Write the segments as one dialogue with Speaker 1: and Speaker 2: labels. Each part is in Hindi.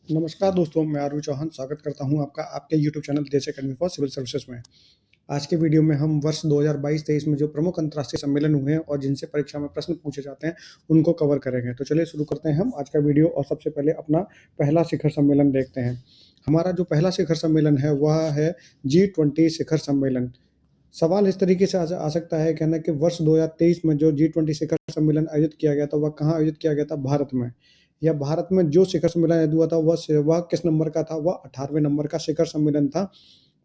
Speaker 1: नमस्कार दोस्तों, मैं आरू चौहान स्वागत करता हूं आपका आपके यूट्यूब चैनल देश अकेडमी फॉर सिविल सर्विसेज में। आज के वीडियो में हम वर्ष 2022-23 में जो प्रमुख अंतर्राष्ट्रीय सम्मेलन हुए हैं और जिनसे परीक्षा में प्रश्न पूछे जाते हैं, उनको कवर करेंगे। तो चलिए शुरू करते हैं हम आज का वीडियो और सबसे पहले अपना पहला शिखर सम्मेलन देखते हैं। हमारा जो पहला शिखर सम्मेलन है वह है G20 शिखर सम्मेलन। सवाल इस तरीके से आ सकता है कहना कि वर्ष 2023 में जो G20 शिखर सम्मेलन आयोजित किया गया था वह कहाँ आयोजित किया गया था? भारत में। या भारत में जो शिखर सम्मेलन आयोजित हुआ था वह किस नंबर का था? वह 18वें नंबर का शिखर सम्मेलन था।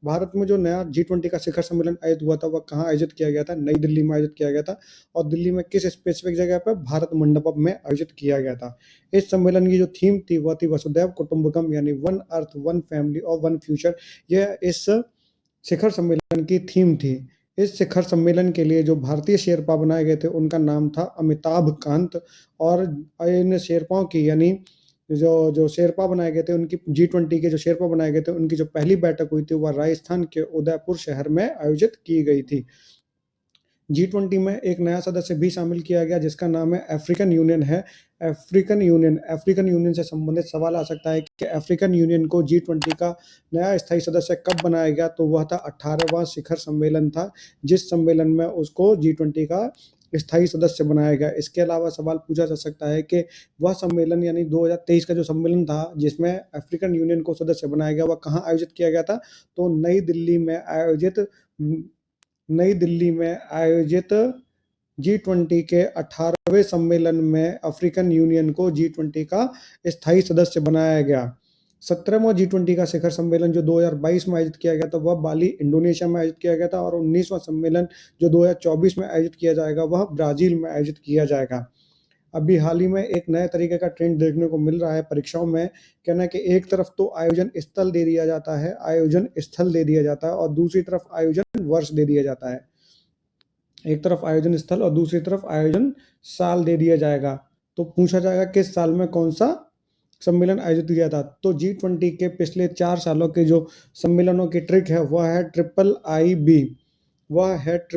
Speaker 1: भारत में जो नया G20 का शिखर सम्मेलन आयोजित हुआ था वह कहाँ आयोजित किया गया था? नई दिल्ली में आयोजित किया गया था। और दिल्ली में किस स्पेसिफिक जगह पर? भारत मंडपम में आयोजित किया गया था। इस सम्मेलन की जो थीम थी वह थी वसुधैव कुटुंबकम, यानी वन अर्थ, वन फैमिली और वन फ्यूचर। यह इस शिखर सम्मेलन की थीम थी। इस शिखर सम्मेलन के लिए जो भारतीय शेरपा बनाए गए थे उनका नाम था अमिताभ कांत। और इन शेरपाओं की यानी जो जो शेरपा बनाए गए थे उनकी G20 के जो शेरपा बनाए गए थे उनकी जो पहली बैठक हुई थी वह राजस्थान के उदयपुर शहर में आयोजित की गई थी। G20 में एक नया सदस्य भी शामिल किया गया जिसका नाम है अफ्रीकन यूनियन है। अफ्रीकन यूनियन से संबंधित सवाल आ सकता है कि अफ्रीकन यूनियन को G20 का नया स्थायी सदस्य कब बनाया गया? तो वह था 18वां शिखर सम्मेलन था, जिस सम्मेलन में उसको G20 का स्थायी सदस्य बनाया गया। इसके अलावा सवाल पूछा जा सकता है कि वह सम्मेलन यानी 2023 का जो सम्मेलन था जिसमें अफ्रीकन यूनियन को सदस्य बनाया गया वह कहाँ आयोजित किया गया था? तो नई दिल्ली में आयोजित G20 के 18वें सम्मेलन में अफ्रीकन यूनियन को G20 का स्थायी सदस्य बनाया गया। 17वां G20 का शिखर सम्मेलन जो 2022 में आयोजित किया गया था वह बाली, इंडोनेशिया में आयोजित किया गया था। और 19वां सम्मेलन जो 2024 में आयोजित किया जाएगा वह ब्राज़ील में आयोजित किया जाएगा। अभी हाल ही में एक नए तरीके का ट्रेंड देखने को मिल रहा है परीक्षाओं में, कहना है कि एक तरफ तो आयोजन स्थल दे दिया जाता है और दूसरी तरफ आयोजन वर्ष दे दिया जाता है। एक तरफ आयोजन स्थल और दूसरी तरफ आयोजन साल दे दिया जाएगा। तो पूछा जाएगा किस साल में कौन सा सम्मेलन आयोजित किया था? तो G20 के पिछले 4 सालों के जो सम्मेलनों की ट्रिक है वह है IIIB। वह है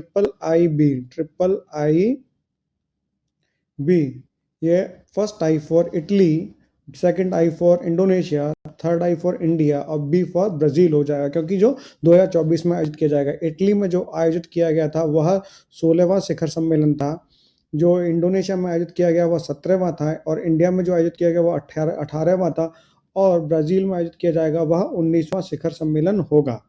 Speaker 1: IIIB। ये first I for Italy, second I for Indonesia, third I for India और बी फॉर ब्राज़ील हो जाएगा, क्योंकि जो 2024 में आयोजित किया जाएगा। इटली में जो आयोजित किया गया था वह 16वां शिखर सम्मेलन था। जो इंडोनेशिया में आयोजित किया गया वह 17वां था। और इंडिया में जो आयोजित किया गया वह 18वां था। और ब्राज़ील में आयोजित किया जाएगा वह 19वां शिखर सम्मेलन होगा।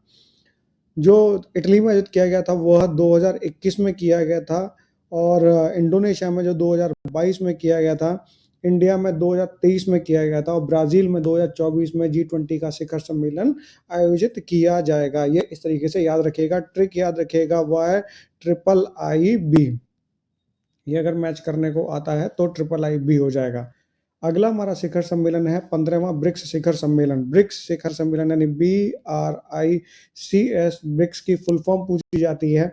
Speaker 1: जो इटली में आयोजित किया गया था वह 2021 में किया गया था। और इंडोनेशिया में जो 2022 में किया गया था, इंडिया में 2023 में किया गया था और ब्राज़ील में 2024 में G20 का शिखर सम्मेलन आयोजित किया जाएगा। ये इस तरीके से याद रखिएगा, ट्रिक याद रखिएगा, वह है IIIB। ये अगर मैच करने को आता है तो IIIB हो जाएगा। अगला हमारा शिखर सम्मेलन है 15वां ब्रिक्स शिखर सम्मेलन। ब्रिक्स शिखर सम्मेलन यानी BRICS, ब्रिक्स की फुल फॉर्म पूछी जाती है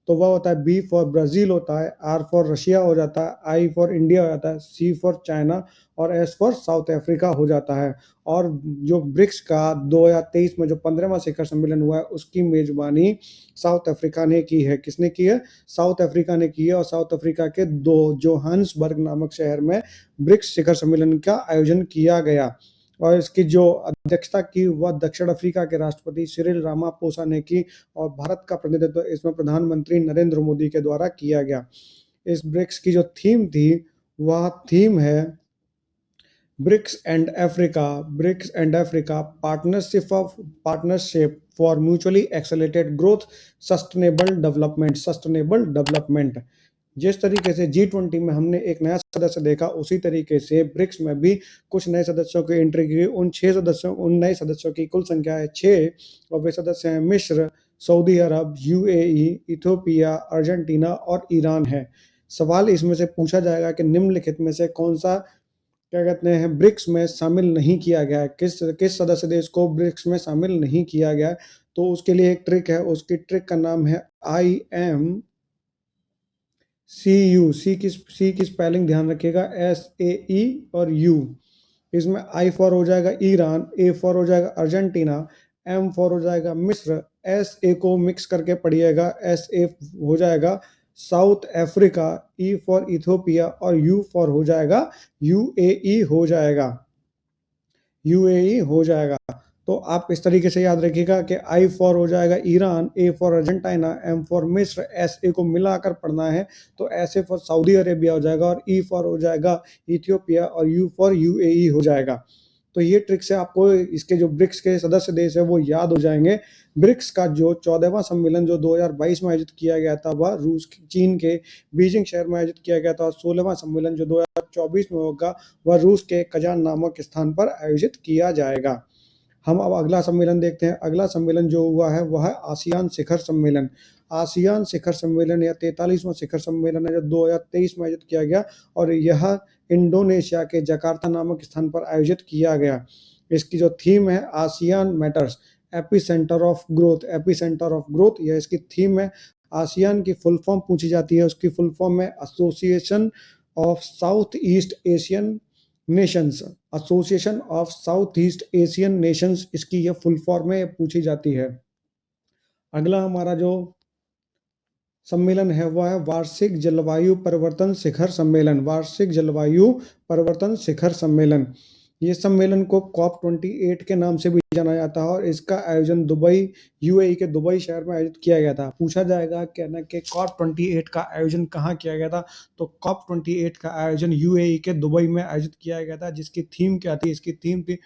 Speaker 1: तो वह होता है B फॉर ब्राज़ील होता है, R फॉर रशिया हो जाता है, I फॉर इंडिया हो जाता है, C फॉर चाइना और S फॉर साउथ अफ्रीका हो जाता है। और जो ब्रिक्स का 2023 में जो 15वां शिखर सम्मेलन हुआ है उसकी मेजबानी साउथ अफ्रीका ने की है। किसने की है? साउथ अफ्रीका ने की है। और साउथ अफ्रीका के जोहान्सबर्ग नामक शहर में ब्रिक्स शिखर सम्मेलन का आयोजन किया गया। और इसकी जो अध्यक्षता की वह दक्षिण अफ्रीका के राष्ट्रपति सिरिल रामापोसा ने की। और भारत का प्रतिनिधित्व इसमें प्रधानमंत्री नरेंद्र मोदी के द्वारा किया गया। इस ब्रिक्स की जो थीम थी वह थीम है BRICS and Africa partnership for mutually accelerated growth, sustainable development. जिस तरीके से G20 में हमने एक नया सदस्य देखा उसी तरीके से ब्रिक्स में भी कुछ नए सदस्यों की एंट्री की। उन नए सदस्यों की कुल संख्या है 6 और वे सदस्य हैं मिस्र, सऊदी अरब, UAE, इथियोपिया, अर्जेंटीना और ईरान है। सवाल इसमें से पूछा जाएगा कि निम्नलिखित में से कौन सा क्या कहते हैं ब्रिक्स में शामिल नहीं किया गया है? किस सदस्य देश को ब्रिक्स में शामिल नहीं किया गया है? तो उसके लिए एक ट्रिक है, उसकी ट्रिक का नाम है IMCU। सी की स्पेलिंग ध्यान रखिएगा, SAE और U। इसमें I फॉर हो जाएगा ईरान, A फॉर हो जाएगा अर्जेंटीना, M फॉर हो जाएगा मिस्र, SA को मिक्स करके पढ़िएगा, SA हो जाएगा south Africa, E for Ethiopia और U फॉर हो जाएगा UAE हो जाएगा। यूएई हो जाएगा। तो आप इस तरीके से याद रखिएगा कि आई फॉर हो जाएगा Iran, A for Argentina, M for मिस्र, एस ए को मिलाकर पढ़ना है तो S A for Saudi Arabia हो जाएगा और ई फॉर हो जाएगा इथियोपिया और यू फॉर यूएई हो जाएगा। तो ये ट्रिक से आपको इसके जो ब्रिक्स के सदस्य देश है वो याद हो जाएंगे। ब्रिक्स का जो 14वां सम्मेलन जो 2022 में आयोजित किया गया था वह चीन के बीजिंग शहर में आयोजित किया गया था और 16वां सम्मेलन जो 2024 में होगा वह रूस के कजान नामक स्थान पर आयोजित किया जाएगा। हम अब अगला सम्मेलन देखते हैं। अगला सम्मेलन जो हुआ है वह है आसियान शिखर सम्मेलन। आसियान शिखर सम्मेलन या 43वां शिखर सम्मेलन है जो 2023 में आयोजित किया गया और यह इंडोनेशिया के जकार्ता नामक स्थान पर आयोजित किया गया। इसकी जो थीम है ASEAN matters, AP centre of growth, AP centre of growth यह इसकी थीम है। आसियान की फुल फॉर्म पूछी जाती है, उसकी फुल फॉर्म है association of south east Asian Nations, association of south east Asian Nations इसकी यह फुल फॉर्म में पूछी जाती है। अगला हमारा जो सम्मेलन है वह है वार्षिक जलवायु परिवर्तन शिखर सम्मेलन, वार्षिक जलवायु परिवर्तन शिखर सम्मेलन। ये सम्मेलन को कॉप 28 के नाम से भी जाना जाता है और इसका आयोजन दुबई, यूएई के दुबई शहर में आयोजित किया गया था। पूछा जाएगा कहना कि कॉप 28 का आयोजन कहाँ किया गया था, तो कॉप 28 का आयोजन यूएई के दुबई में आयोजित किया गया था। जिसकी थीम क्या थी, इसकी थीम थी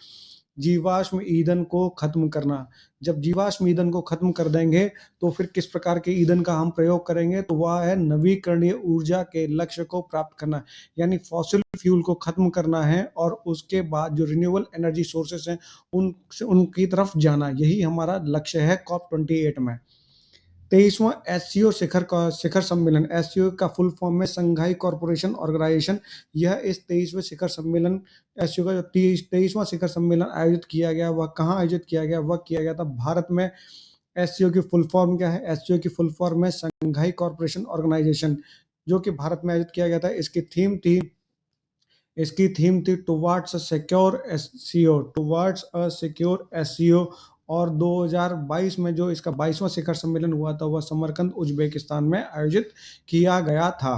Speaker 1: जीवाश्म ईंधन को खत्म करना। जब जीवाश्म ईंधन को खत्म कर देंगे तो फिर किस प्रकार के ईंधन का हम प्रयोग करेंगे, तो वह है नवीकरणीय ऊर्जा के लक्ष्य को प्राप्त करना, यानी फॉसिल फ्यूल को खत्म करना है और उसके बाद जो रिन्यूएबल एनर्जी सोर्सेस हैं उनकी तरफ जाना। यही हमारा लक्ष्य है कॉप 28 में। 23वां एससीओ शिखर सम्मेलन, एससीओ का फुल फॉर्म में संघाई कॉरपोरेशन ऑर्गेनाइजेशन। यह इस 23वें शिखर सम्मेलन एससीओ का जो 23वां शिखर सम्मेलन आयोजित किया गया वह कहाँ आयोजित किया गया, वह किया गया था भारत में। एससीओ की फुल फॉर्म क्या है, एससीओ की फुल फॉर्म है संघाई कॉरपोरेशन ऑर्गेनाइजेशन, जो कि भारत में आयोजित किया गया था। इसकी थीम थी towards a secure SCO, towards a secure SCO. और 2022 में जो इसका 22वां शिखर सम्मेलन हुआ था वह समरकंद उज्बेकिस्तान में आयोजित किया गया था।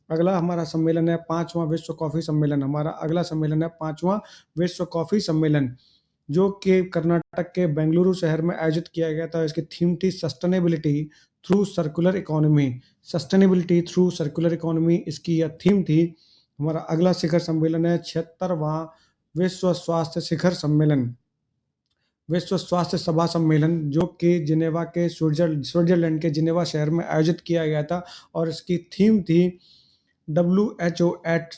Speaker 1: अगला हमारा सम्मेलन है 5वां विश्व कॉफी सम्मेलन। हमारा अगला सम्मेलन है 5वां विश्व कॉफी सम्मेलन, जो कि कर्नाटक के बेंगलुरु शहर में आयोजित किया गया था। इसकी थीम थी sustainability through circular economy, sustainability through circular economy इसकी यह थीम थी। हमारा अगला शिखर सम्मेलन है 76वां विश्व स्वास्थ्य शिखर सम्मेलन, विश्व स्वास्थ्य सभा सम्मेलन, जो कि जिनेवा के स्विट्जरलैंड के जिनेवा शहर में आयोजित किया गया था और इसकी थीम थी WHO एट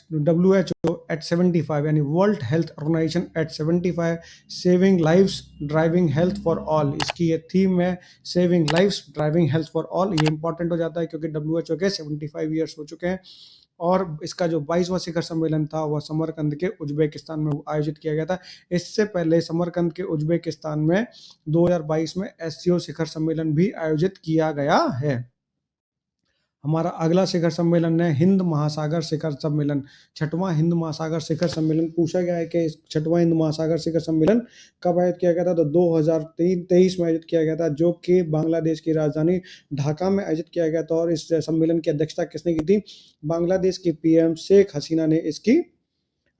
Speaker 1: 75, यानी world health organisation at 75, saving lives driving health for all. इसकी ये थीम है saving lives driving health for all. ये इंपॉर्टेंट हो जाता है क्योंकि WHO के 75 ईयर्स हो चुके हैं। और इसका जो 22वां शिखर सम्मेलन था वह समरकंद के उज्बेकिस्तान में आयोजित किया गया था। इससे पहले समरकंद के उज्बेकिस्तान में 2022 में एससीओ शिखर सम्मेलन भी आयोजित किया गया है। हमारा अगला शिखर सम्मेलन है हिंद महासागर शिखर सम्मेलन, 6वां हिंद महासागर शिखर सम्मेलन। पूछा गया है कि 6वां हिंद महासागर शिखर सम्मेलन कब आयोजित किया गया था, तो 2023 में आयोजित किया गया था, जो कि बांग्लादेश की राजधानी ढाका में आयोजित किया गया था। और इस सम्मेलन की अध्यक्षता किसने की थी, बांग्लादेश की पीएम शेख हसीना ने इसकी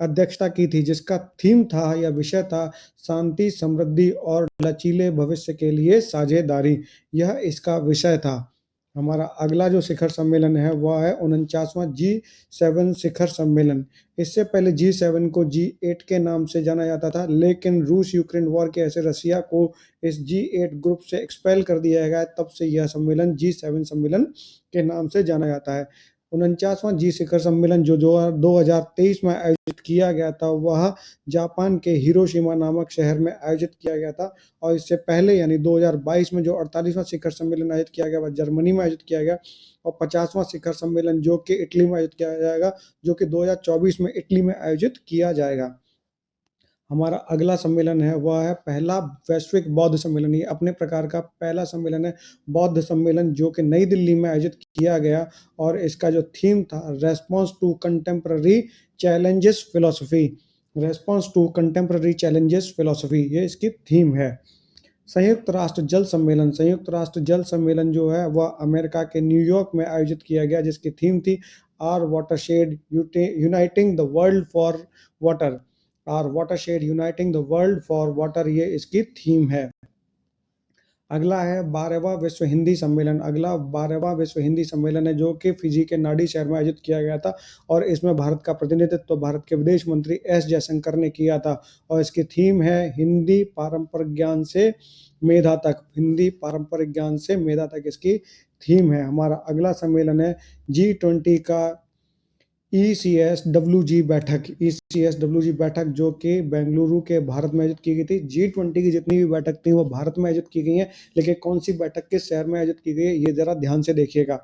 Speaker 1: अध्यक्षता की थी, जिसका थीम था या विषय था शांति, समृद्धि और लचीले भविष्य के लिए साझेदारी। यह इसका विषय था। हमारा अगला जो शिखर सम्मेलन है वह है 49वां G7 शिखर सम्मेलन। इससे पहले G7 को G8 के नाम से जाना जाता था, लेकिन रूस यूक्रेन वॉर के ऐसे रसिया को इस G8 ग्रुप से एक्सपेल कर दिया गया, तब से यह सम्मेलन G7 सम्मेलन के नाम से जाना जाता है। 49वां जी शिखर सम्मेलन जो 2023 में आयोजित किया गया था वह जापान के हिरोशिमा नामक शहर में आयोजित किया गया था। और इससे पहले यानी 2022 में जो 48वां शिखर सम्मेलन आयोजित किया गया वह जर्मनी में आयोजित किया गया। और 50वां शिखर सम्मेलन जो कि इटली में आयोजित किया जाएगा, जो कि 2024 में इटली में आयोजित किया जाएगा। हमारा अगला सम्मेलन है वह है पहला वैश्विक बौद्ध सम्मेलन। ये अपने प्रकार का पहला सम्मेलन है, बौद्ध सम्मेलन, जो कि नई दिल्ली में आयोजित किया गया। और इसका जो थीम था response to contemporary challenges philosophy, response to contemporary challenges philosophy, ये इसकी थीम है। संयुक्त राष्ट्र जल सम्मेलन, संयुक्त राष्ट्र जल सम्मेलन जो है वह अमेरिका के न्यूयॉर्क में आयोजित किया गया, जिसकी थीम थी our watershed uniting the world for water. Our watershed uniting the world for water, ये इसकी थीम है। अगला है 12वां विश्व हिंदी सम्मेलन। अगला 12वां विश्व हिंदी सम्मेलन है जो कि फिजी के नाडी शहर में आयोजित किया गया था और इसमें भारत का प्रतिनिधित्व भारत के विदेश मंत्री एस जयशंकर ने किया था और इसकी थीम है हिंदी पारंपरिक ज्ञान से मेधा तक। हिंदी पारंपरिक ज्ञान से मेधा तक इसकी थीम है। हमारा अगला सम्मेलन है G20 का ECSWG बैठक। ECSWG बैठक जो कि बेंगलुरु के भारत में आयोजित की गई थी। G20 की जितनी भी बैठक थी वो भारत में आयोजित की गई हैं, लेकिन कौन सी बैठक किस शहर में आयोजित की गई है ये जरा ध्यान से देखिएगा।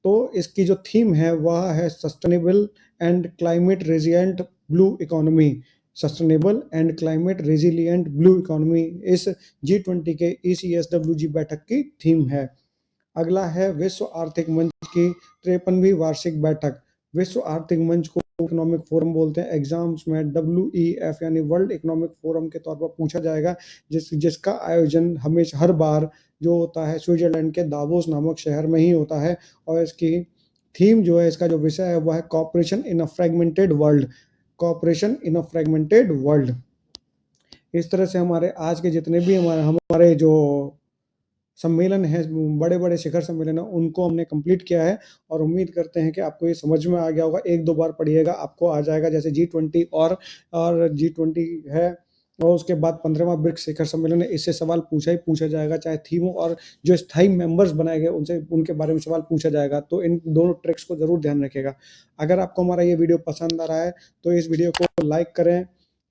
Speaker 1: तो इसकी जो थीम है वह है sustainable and climate resilient blue economy. Sustainable and climate resilient blue economy इस G20 के ECSWG बैठक की थीम है। अगला है विश्व आर्थिक मंच की 53वीं वार्षिक बैठक। विश्व आर्थिक मंच को इकोनॉमिक फोरम बोलते हैं। एग्जाम्स में WEF यानी वर्ल्ड इकोनॉमिक फोरम के तौर पर पूछा जाएगा, जिसका आयोजन हमेशा हर बार जो होता है स्विट्जरलैंड के दावोस नामक शहर में ही होता है और इसकी थीम जो है, इसका जो विषय है वह है cooperation in a fragmented world. Cooperation in a fragmented world. इस तरह से हमारे आज के जितने भी हमारे जो सम्मेलन है, बड़े बड़े शिखर सम्मेलन है, उनको हमने कंप्लीट किया है और उम्मीद करते हैं कि आपको ये समझ में आ गया होगा। एक दो बार पढ़िएगा आपको आ जाएगा। जैसे G20 और G20 है और उसके बाद 15वां ब्रिक्स शिखर सम्मेलन है, इससे सवाल पूछा ही पूछा जाएगा, चाहे थीम हो और जो स्थायी मेंबर्स बनाए गए उनसे उनके बारे में सवाल पूछा जाएगा। तो इन दोनों ट्रिक्स को जरूर ध्यान रखिएगा। अगर आपको हमारा ये वीडियो पसंद आ रहा है तो इस वीडियो को लाइक करें,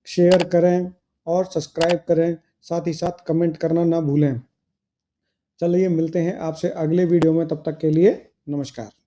Speaker 1: शेयर करें और सब्सक्राइब करें, साथ ही साथ कमेंट करना ना भूलें। चलिए मिलते हैं आपसे अगले वीडियो में, तब तक के लिए नमस्कार।